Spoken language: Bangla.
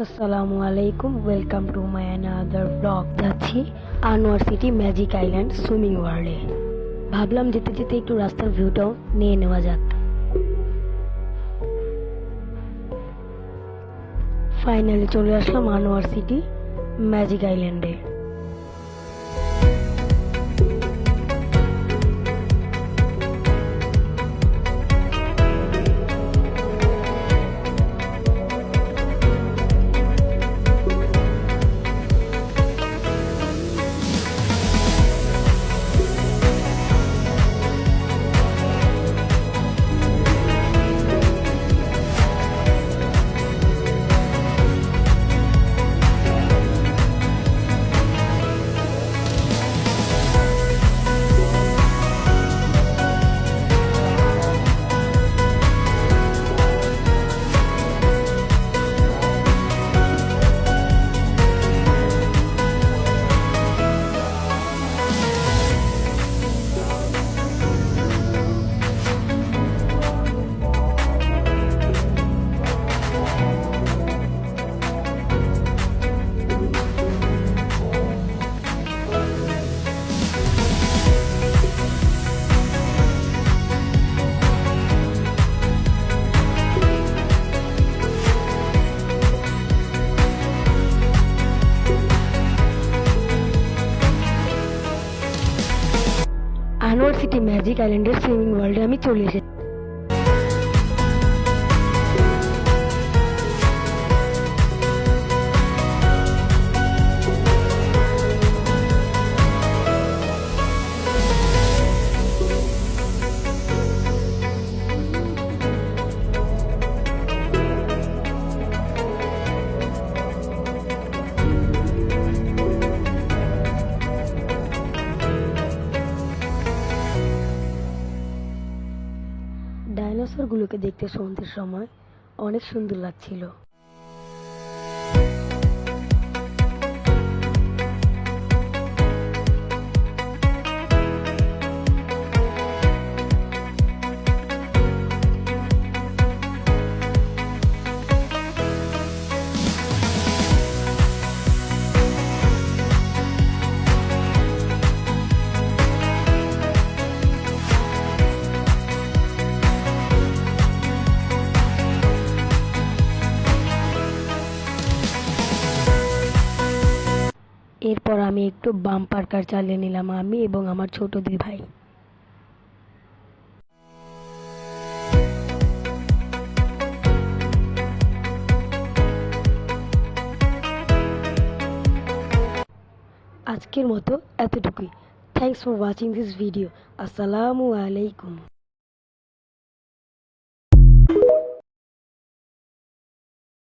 আসসালামু আলাইকুম, welcome to my another blog. যাচ্ছি Anwar city magic island swimming ওয়ার্ল্ডে। ভাবলাম যেতে যেতে একটু রাস্তার ভিউটাও নিয়ে নেওয়া যাক। ফাইনালি চলে আসলাম আনোয়ার সিটি ম্যাজিক আইল্যান্ডে। আনোয়ার সিটি ম্যাজিক আইল্যান্ডের সুইমিং ওয়ার্ল্ডে আমি চলে এসেছি। ডাইনোসরগুলোকে দেখতে সন্ধ্যের সময় অনেক সুন্দর লাগছিল। এরপর আমি একটু বাম্পার কার চালিয়ে নিলাম, আমি এবং আমার ছোট দুই ভাই। আজকের মতো এতটুকুই। Thanks for watching this video. আসসালামু আলাইকুম।